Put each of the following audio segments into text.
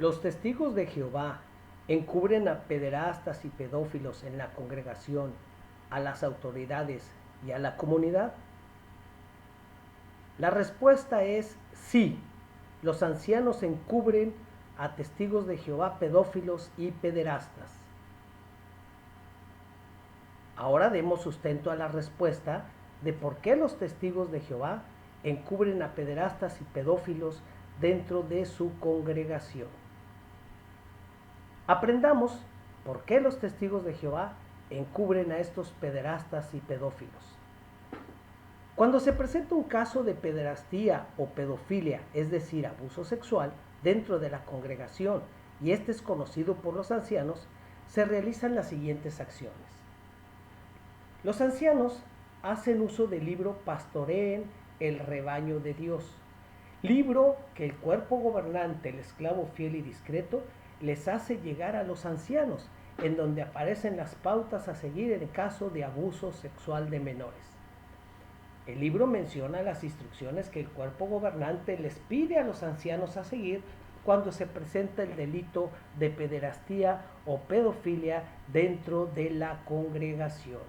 Los testigos de Jehová encubren a pederastas y pedófilos en la congregación, a las autoridades y a la comunidad. La respuesta es sí. Los ancianos encubren a testigos de Jehová pedófilos y pederastas. Ahora demos sustento a la respuesta de por qué los testigos de Jehová encubren a pederastas y pedófilos dentro de su congregación. Aprendamos por qué los testigos de Jehová encubren a estos pederastas y pedófilos. Cuando se presenta un caso de pederastía o pedofilia, es decir, abuso sexual, dentro de la congregación, y este es conocido por los ancianos, se realizan las siguientes acciones. Los ancianos hacen uso del libro Pastoreen el rebaño de Dios, libro que el cuerpo gobernante, el esclavo fiel y discreto, les hace llegar a los ancianos, en donde aparecen las pautas a seguir en caso de abuso sexual de menores. El libro menciona las instrucciones que el cuerpo gobernante les pide a los ancianos a seguir cuando se presenta el delito de pederastía o pedofilia dentro de la congregación.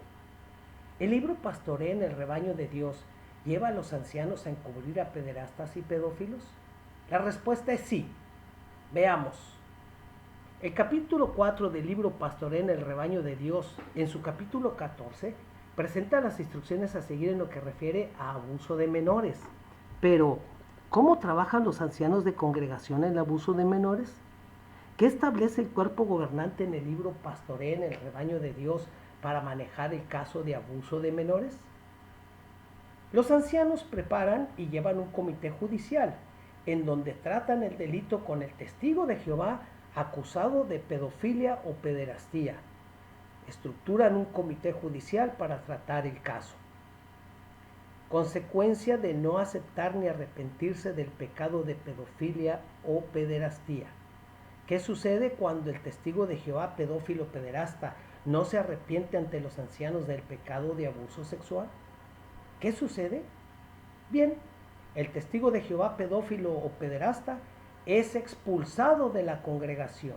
¿El libro Pastoreen el rebaño de Dios lleva a los ancianos a encubrir a pederastas y pedófilos? La respuesta es sí. Veamos. El capítulo 4 del libro Pastoreen el rebaño de Dios, en su capítulo 14, presenta las instrucciones a seguir en lo que refiere a abuso de menores. Pero, ¿cómo trabajan los ancianos de congregación en el abuso de menores? ¿Qué establece el cuerpo gobernante en el libro Pastoreen el rebaño de Dios para manejar el caso de abuso de menores? Los ancianos preparan y llevan un comité judicial, en donde tratan el delito con el testigo de Jehová acusado de pedofilia o pederastía. Estructuran un comité judicial para tratar el caso. Consecuencia de no aceptar ni arrepentirse del pecado de pedofilia o pederastía. ¿Qué sucede cuando el testigo de Jehová pedófilo o pederasta no se arrepiente ante los ancianos del pecado de abuso sexual? ¿Qué sucede? Bien, el testigo de Jehová pedófilo o pederasta es expulsado de la congregación.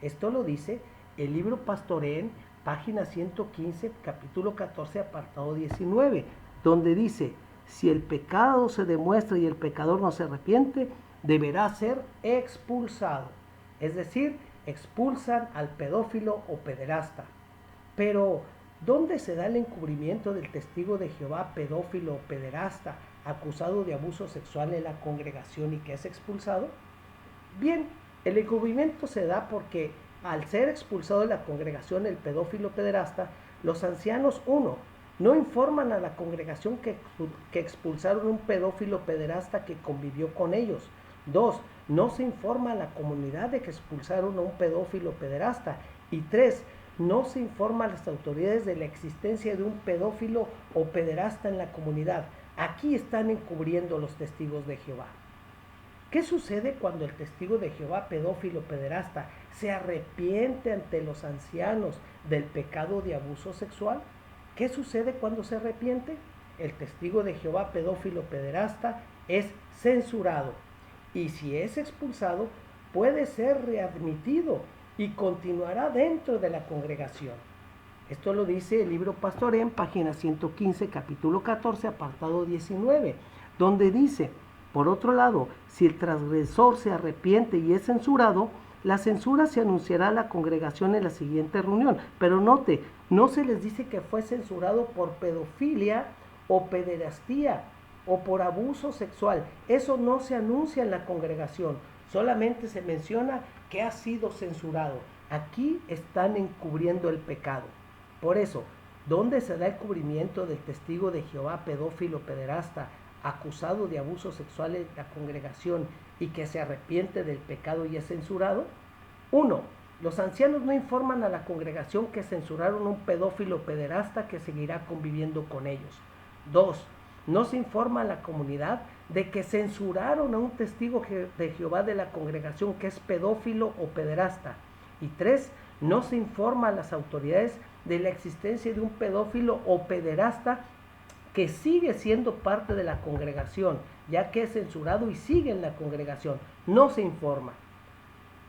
Esto lo dice el libro Pastoreen, página 115, capítulo 14, apartado 19, donde dice: si el pecado se demuestra y el pecador no se arrepiente, deberá ser expulsado. Es decir, expulsan al pedófilo o pederasta. Pero, ¿dónde se da el encubrimiento del testigo de Jehová pedófilo o pederasta acusado de abuso sexual en la congregación y que es expulsado? Bien, el encubrimiento se da porque al ser expulsado de la congregación el pedófilo pederasta, los ancianos, 1, no informan a la congregación que expulsaron un pedófilo pederasta que convivió con ellos. 2, no se informa a la comunidad de que expulsaron a un pedófilo pederasta. Y 3, no se informa a las autoridades de la existencia de un pedófilo o pederasta en la comunidad. Aquí están encubriendo los testigos de Jehová. ¿Qué sucede cuando el testigo de Jehová pedófilo o pederasta se arrepiente ante los ancianos del pecado de abuso sexual? ¿Qué sucede cuando se arrepiente? El testigo de Jehová pedófilo o pederasta es censurado, y si es expulsado puede ser readmitido y continuará dentro de la congregación. Esto lo dice el libro Pastoreen, página 115, capítulo 14, apartado 19, donde dice: por otro lado, si el transgresor se arrepiente y es censurado, la censura se anunciará a la congregación en la siguiente reunión. Pero note, no se les dice que fue censurado por pedofilia o pederastía o por abuso sexual. Eso no se anuncia en la congregación. Solamente se menciona que ha sido censurado. Aquí están encubriendo el pecado. Por eso, ¿dónde se da el cubrimiento del testigo de Jehová pedófilo pederasta acusado de abuso sexual en la congregación y que se arrepiente del pecado y es censurado? 1. Los ancianos no informan a la congregación que censuraron a un pedófilo pederasta que seguirá conviviendo con ellos. 2. No se informa a la comunidad de que censuraron a un testigo de Jehová de la congregación que es pedófilo o pederasta. Y 3. No se informa a las autoridades de la existencia de un pedófilo o pederasta que sigue siendo parte de la congregación, ya que es censurado y sigue en la congregación. No se informa.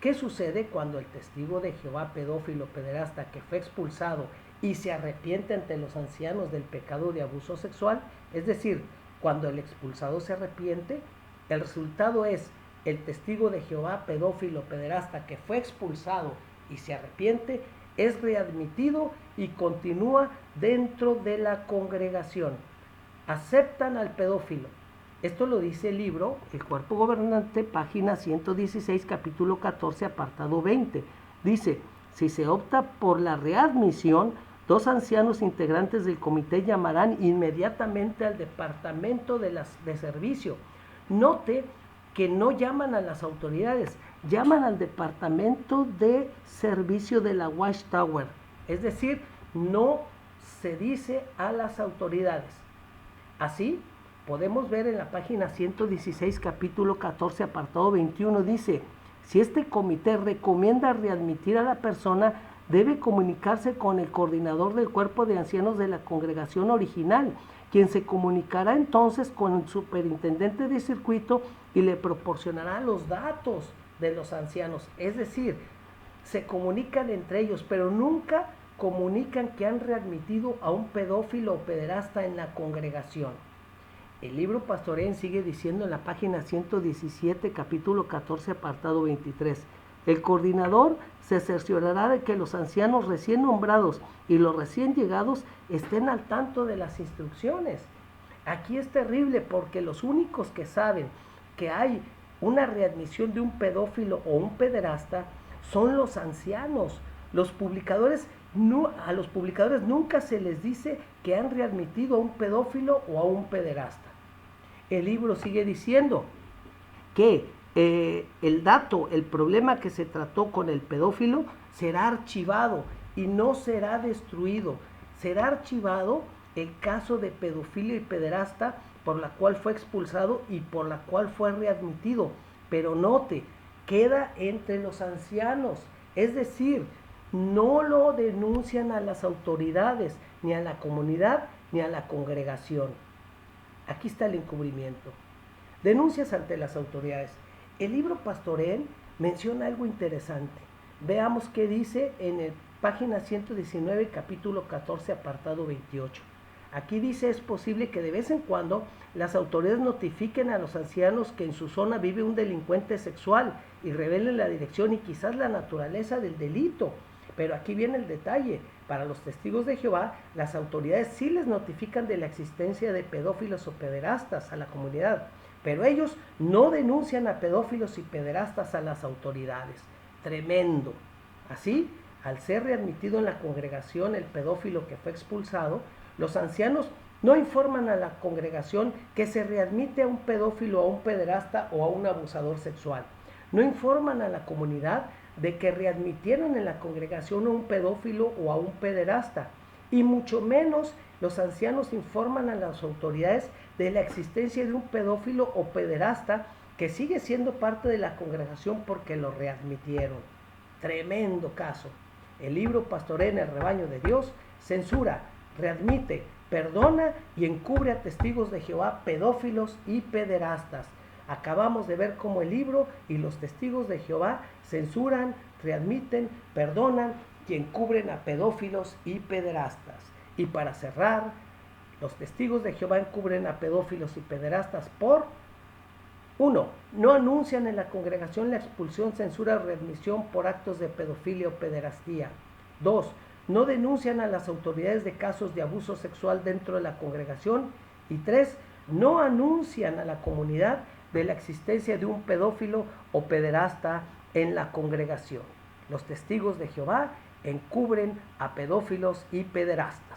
¿Qué sucede cuando el testigo de Jehová pedófilo pederasta que fue expulsado y se arrepiente ante los ancianos del pecado de abuso sexual? Es decir, cuando el expulsado se arrepiente, el resultado es el testigo de Jehová pedófilo pederasta que fue expulsado y se arrepiente, es readmitido y continúa dentro de la congregación. Aceptan al pedófilo. Esto lo dice el libro El Cuerpo Gobernante, página 116, capítulo 14, apartado 20. Dice, si se opta por la readmisión, 2 ancianos integrantes del comité llamarán inmediatamente al departamento de servicio. Note que no llaman a las autoridades, llaman al departamento de servicio de la Watchtower. Es decir, no se dice a las autoridades. Así, podemos ver en la página 116, capítulo 14, apartado 21, dice, si este comité recomienda readmitir a la persona, debe comunicarse con el coordinador del cuerpo de ancianos de la congregación original, quien se comunicará entonces con el superintendente de circuito y le proporcionará los datos de los ancianos. Es decir, se comunican entre ellos, pero nunca comunican que han readmitido a un pedófilo o pederasta en la congregación. El libro Pastorén sigue diciendo en la página 117, capítulo 14, apartado 23, el coordinador se cerciorará de que los ancianos recién nombrados y los recién llegados estén al tanto de las instrucciones. Aquí es terrible porque los únicos que saben que hay una readmisión de un pedófilo o un pederasta son los ancianos. A los publicadores nunca se les dice que han readmitido a un pedófilo o a un pederasta. El libro sigue diciendo que el problema que se trató con el pedófilo será archivado y no será destruido. Será archivado el caso de pedofilia y pederasta por la cual fue expulsado y por la cual fue readmitido. Pero note, queda entre los ancianos, es decir, no lo denuncian a las autoridades, ni a la comunidad, ni a la congregación. Aquí está el encubrimiento. Denuncias ante las autoridades. El libro Pastorén menciona algo interesante. Veamos qué dice en la página 119, capítulo 14, apartado 28. Aquí dice, es posible que de vez en cuando las autoridades notifiquen a los ancianos que en su zona vive un delincuente sexual y revelen la dirección y quizás la naturaleza del delito. Pero aquí viene el detalle. Para los testigos de Jehová, las autoridades sí les notifican de la existencia de pedófilos o pederastas a la comunidad, pero ellos no denuncian a pedófilos y pederastas a las autoridades. Tremendo. Así, al ser readmitido en la congregación el pedófilo que fue expulsado, los ancianos no informan a la congregación que se readmite a un pedófilo, a un pederasta o a un abusador sexual. No informan a la comunidad de que readmitieron en la congregación a un pedófilo o a un pederasta, y mucho menos los ancianos informan a las autoridades de la existencia de un pedófilo o pederasta que sigue siendo parte de la congregación porque lo readmitieron. Tremendo caso. El libro Pastorén, el rebaño de Dios, censura, readmite, perdona y encubre a testigos de Jehová pedófilos y pederastas. Acabamos de ver cómo el libro y los testigos de Jehová censuran, readmiten, perdonan y encubren a pedófilos y pederastas. Y para cerrar, los testigos de Jehová encubren a pedófilos y pederastas por 1. No anuncian en la congregación la expulsión, censura o readmisión por actos de pedofilia o pederastía. 2. No denuncian a las autoridades de casos de abuso sexual dentro de la congregación. Y 3. No anuncian a la comunidad de la existencia de un pedófilo o pederasta en la congregación. Los testigos de Jehová encubren a pedófilos y pederastas.